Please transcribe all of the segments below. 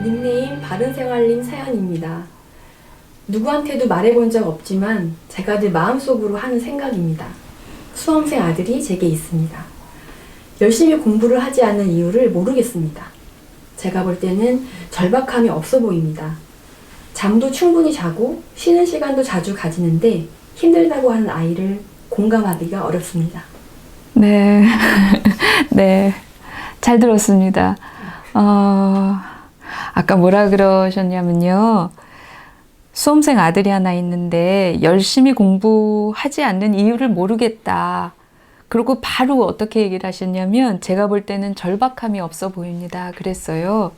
닉네임 바른생활님 사연입니다. 누구한테도 말해본 적 없지만 제가 늘 마음속으로 하는 생각입니다. 수험생 아들이 제게 있습니다. 열심히 공부를 하지 않는 이유를 모르겠습니다. 제가 볼 때는 절박함이 없어 보입니다. 잠도 충분히 자고 쉬는 시간도 자주 가지는데 힘들다고 하는 아이를 공감하기가 어렵습니다. 네, 네, 잘 들었습니다. 아까 뭐라 그러셨냐면요. 수험생 아들이 하나 있는데 열심히 공부하지 않는 이유를 모르겠다. 그리고 바로 어떻게 얘기를 하셨냐면 제가 볼 때는 절박함이 없어 보입니다. 그랬어요.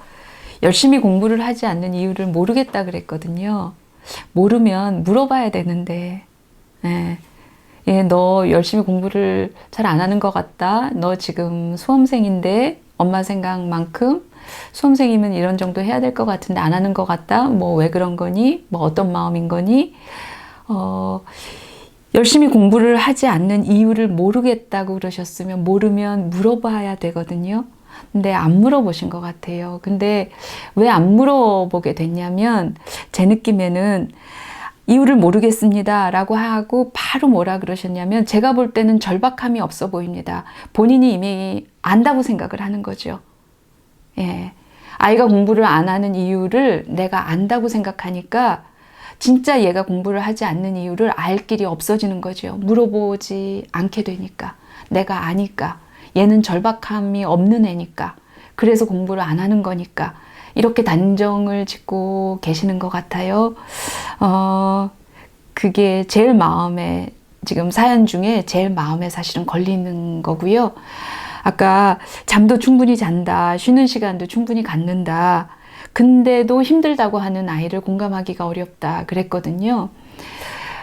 열심히 공부를 하지 않는 이유를 모르겠다 그랬거든요. 모르면 물어봐야 되는데 너 열심히 공부를 잘 안 하는 것 같다. 너 지금 수험생인데 엄마 생각만큼 수험생이면 이런 정도 해야 될 것 같은데 안 하는 것 같다. 뭐 왜 그런 거니? 뭐 어떤 마음인 거니? 열심히 공부를 하지 않는 이유를 모르겠다고 그러셨으면 모르면 물어봐야 되거든요. 근데 안 물어보신 것 같아요. 근데 왜 안 물어보게 됐냐면 제 느낌에는 이유를 모르겠습니다 라고 하고 바로 뭐라 그러셨냐면 제가 볼 때는 절박함이 없어 보입니다. 본인이 이미 안다고 생각을 하는 거죠. 예. 아이가 공부를 안 하는 이유를 내가 안다고 생각하니까 진짜 얘가 공부를 하지 않는 이유를 알 길이 없어지는 거죠. 물어보지 않게 되니까. 내가 아니까. 얘는 절박함이 없는 애니까. 그래서 공부를 안 하는 거니까. 이렇게 단정을 짓고 계시는 것 같아요. 그게 제일 마음에, 지금 사연 중에 제일 마음에 사실은 걸리는 거고요. 아까 잠도 충분히 잔다, 쉬는 시간도 충분히 갖는다. 근데도 힘들다고 하는 아이를 공감하기가 어렵다 그랬거든요.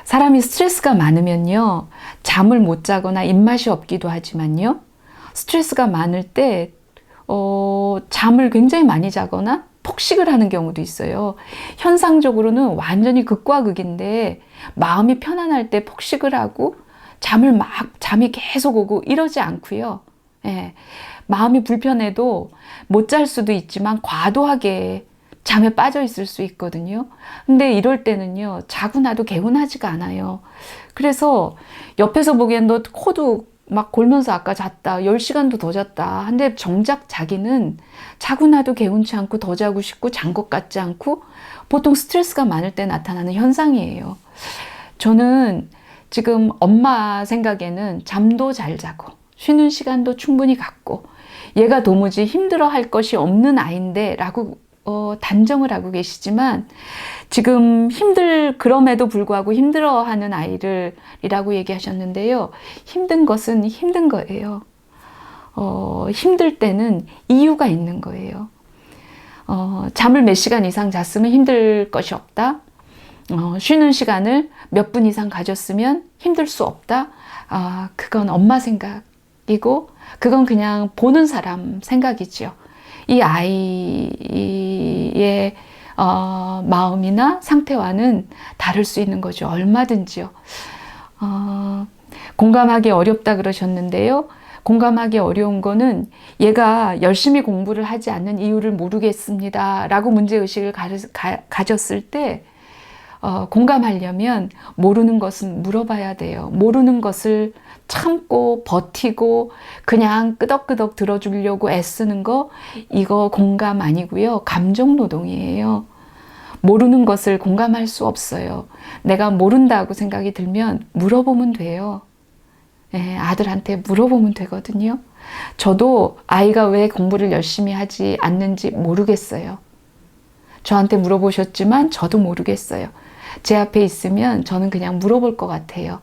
사람이 스트레스가 많으면요. 잠을 못 자거나 입맛이 없기도 하지만요. 스트레스가 많을 때 잠을 굉장히 많이 자거나 폭식을 하는 경우도 있어요. 현상적으로는 완전히 극과 극인데 마음이 편안할 때 폭식을 하고 잠이 계속 오고 이러지 않고요. 예, 마음이 불편해도 못 잘 수도 있지만 과도하게 잠에 빠져 있을 수 있거든요. 근데 이럴 때는요, 자고 나도 개운하지가 않아요. 그래서 옆에서 보기엔 너 코도 막 골면서 아까 잤다, 10시간도 더 잤다. 근데 정작 자기는 자고 나도 개운치 않고 더 자고 싶고 잔 것 같지 않고 보통 스트레스가 많을 때 나타나는 현상이에요. 저는 지금 엄마 생각에는 잠도 잘 자고 쉬는 시간도 충분히 갖고 얘가 도무지 힘들어 할 것이 없는 아이인데 라고 단정을 하고 계시지만 지금 그럼에도 불구하고 힘들어하는 아이들이라고 얘기하셨는데요. 힘든 것은 힘든 거예요. 힘들 때는 이유가 있는 거예요. 잠을 몇 시간 이상 잤으면 힘들 것이 없다. 쉬는 시간을 몇 분 이상 가졌으면 힘들 수 없다. 그건 엄마 생각이고 그건 그냥 보는 사람 생각이죠. 이 아이의 마음이나 상태와는 다를 수 있는 거죠. 얼마든지요. 공감하기 어렵다 그러셨는데요. 공감하기 어려운 거는 얘가 열심히 공부를 하지 않는 이유를 모르겠습니다 라고 문제의식을 가졌을 때 공감하려면 모르는 것은 물어봐야 돼요. 모르는 것을 참고 버티고 그냥 끄덕끄덕 들어주려고 애쓰는 거, 이거 공감 아니고요. 감정노동이에요. 모르는 것을 공감할 수 없어요. 내가 모른다고 생각이 들면 물어보면 돼요. 아들한테 물어보면 되거든요. 저도 아이가 왜 공부를 열심히 하지 않는지 모르겠어요. 저한테 물어보셨지만 저도 모르겠어요. 제 앞에 있으면 저는 그냥 물어볼 것 같아요.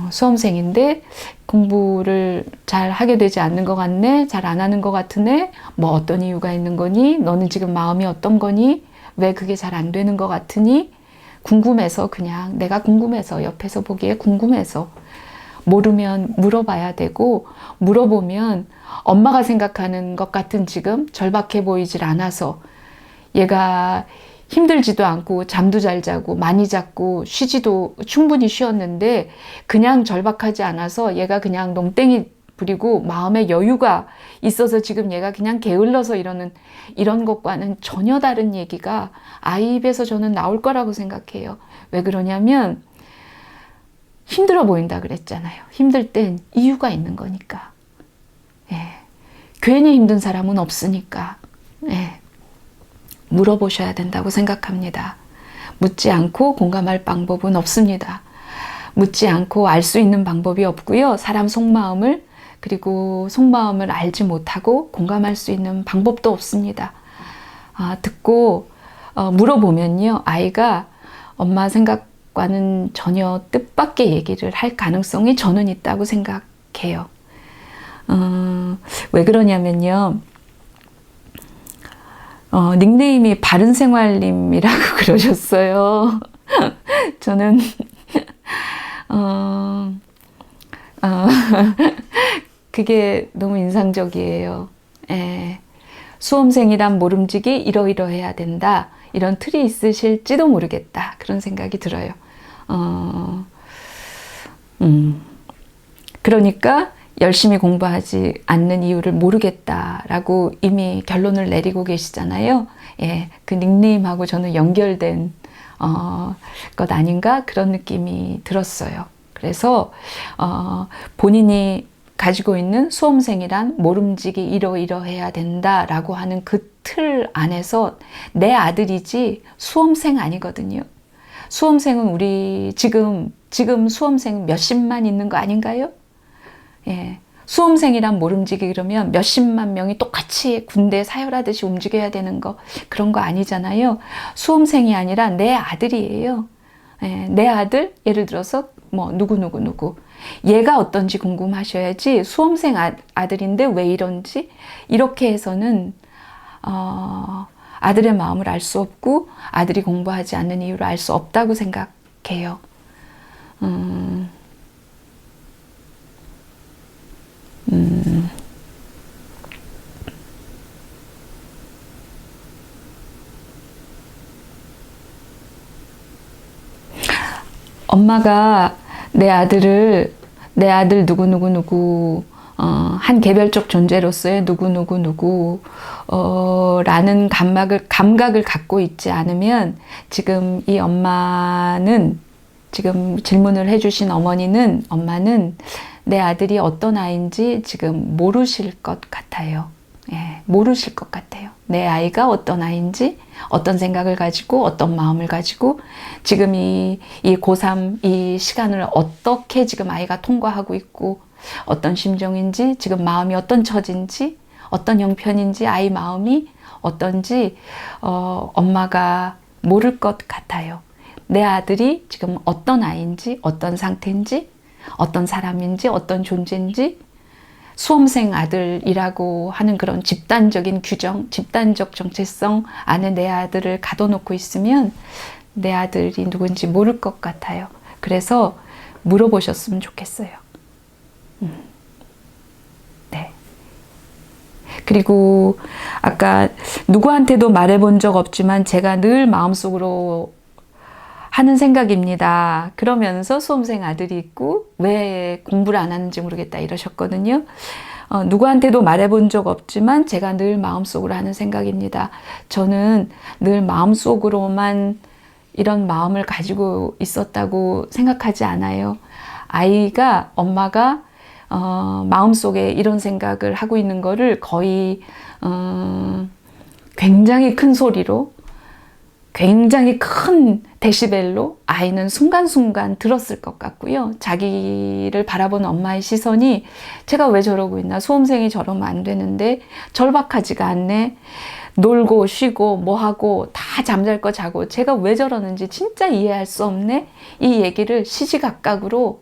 수험생인데 공부를 잘 하게 되지 않는 것 같네? 잘 안 하는 것 같으네? 뭐 어떤 이유가 있는 거니? 너는 지금 마음이 어떤 거니? 왜 그게 잘 안 되는 것 같으니? 궁금해서 그냥 내가 궁금해서 옆에서 보기에 궁금해서 모르면 물어봐야 되고 물어보면 엄마가 생각하는 것 같은 지금 절박해 보이질 않아서 얘가 힘들지도 않고 잠도 잘 자고 많이 잤고 쉬지도 충분히 쉬었는데 그냥 절박하지 않아서 얘가 그냥 농땡이 부리고 마음의 여유가 있어서 지금 얘가 그냥 게을러서 이런 것과는 전혀 다른 얘기가 아이 입에서 저는 나올 거라고 생각해요. 왜 그러냐면 힘들어 보인다 그랬잖아요. 힘들 땐 이유가 있는 거니까. 예. 괜히 힘든 사람은 없으니까. 예. 물어보셔야 된다고 생각합니다. 묻지 않고 공감할 방법은 없습니다. 묻지 않고 알 수 있는 방법이 없고요. 사람 속마음을 그리고 속마음을 알지 못하고 공감할 수 있는 방법도 없습니다. 듣고 물어보면요. 아이가 엄마 생각과는 전혀 뜻밖의 얘기를 할 가능성이 저는 있다고 생각해요. 왜 그러냐면요. 닉네임이 바른생활님이라고 그러셨어요. 저는 그게 너무 인상적이에요. 예. 수험생이란 모름지기 이러이러해야 된다. 이런 틀이 있으실지도 모르겠다. 그런 생각이 들어요. 그러니까 열심히 공부하지 않는 이유를 모르겠다라고 이미 결론을 내리고 계시잖아요. 예, 그 닉네임하고 저는 연결된 것 아닌가 그런 느낌이 들었어요. 그래서 본인이 가지고 있는 수험생이란 모름지기 이러이러해야 된다라고 하는 그 틀 안에서 내 아들이지 수험생 아니거든요. 수험생은 우리 지금 수험생 몇십만 있는 거 아닌가요? 예. 수험생이란 모름지기 그러면 몇십만 명이 똑같이 군대 사열하듯이 움직여야 되는 거 그런 거 아니잖아요. 수험생이 아니라 내 아들이에요. 예. 내 아들 예를 들어서 뭐 누구 얘가 어떤지 궁금하셔야지 수험생 아들인데 왜 이런지 이렇게 해서는 아들의 마음을 알 수 없고 아들이 공부하지 않는 이유를 알 수 없다고 생각해요. 엄마가 내 아들 누구 한 개별적 존재로서의 누구 라는 감각을 갖고 있지 않으면 지금 이 엄마는 지금 질문을 해주신 엄마는 내 아들이 어떤 아이인지 지금 모르실 것 같아요. 예, 모르실 것 같아요. 내 아이가 어떤 아이인지, 어떤 생각을 가지고, 어떤 마음을 가지고, 지금 이 고3 이 시간을 어떻게 지금 아이가 통과하고 있고, 어떤 심정인지, 지금 마음이 어떤 처진지, 어떤 형편인지, 아이 마음이 어떤지, 엄마가 모를 것 같아요. 내 아들이 지금 어떤 아이인지, 어떤 상태인지, 어떤 사람인지, 어떤 존재인지, 수험생 아들이라고 하는 그런 집단적인 규정, 집단적 정체성 안에 내 아들을 가둬놓고 있으면 내 아들이 누군지 모를 것 같아요. 그래서 물어보셨으면 좋겠어요. 네. 그리고 아까 누구한테도 말해본 적 없지만 제가 늘 마음속으로 하는 생각입니다. 그러면서 수험생 아들이 있고 왜 공부를 안 하는지 모르겠다 이러셨거든요. 누구한테도 말해본 적 없지만 제가 늘 마음속으로 하는 생각입니다. 저는 늘 마음속으로만 이런 마음을 가지고 있었다고 생각하지 않아요. 아이가 엄마가 마음속에 이런 생각을 하고 있는 거를 거의 굉장히 큰 소리로 굉장히 큰 데시벨로 아이는 순간순간 들었을 것 같고요. 자기를 바라보는 엄마의 시선이 제가 왜 저러고 있나? 수험생이 저러면 안 되는데 절박하지가 않네. 놀고 쉬고 뭐하고 다 잠잘 거 자고 제가 왜 저러는지 진짜 이해할 수 없네. 이 얘기를 시시각각으로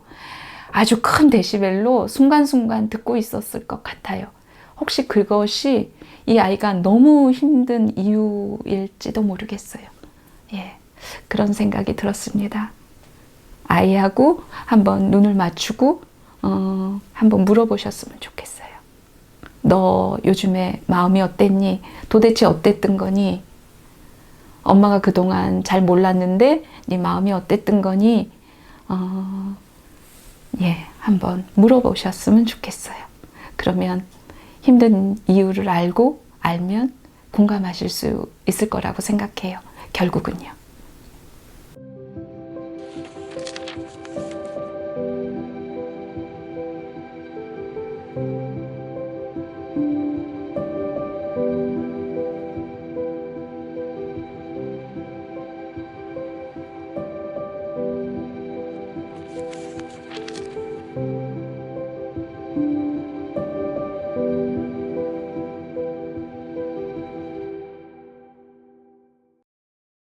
아주 큰 데시벨로 순간순간 듣고 있었을 것 같아요. 혹시 그것이 이 아이가 너무 힘든 이유일지도 모르겠어요. 예, 그런 생각이 들었습니다. 아이하고 한번 눈을 맞추고 한번 물어보셨으면 좋겠어요. 너 요즘에 마음이 어땠니? 도대체 어땠던 거니? 엄마가 그동안 잘 몰랐는데 네 마음이 어땠던 거니? 예, 한번 물어보셨으면 좋겠어요. 그러면 힘든 이유를 알면 공감하실 수 있을 거라고 생각해요. 결국은요.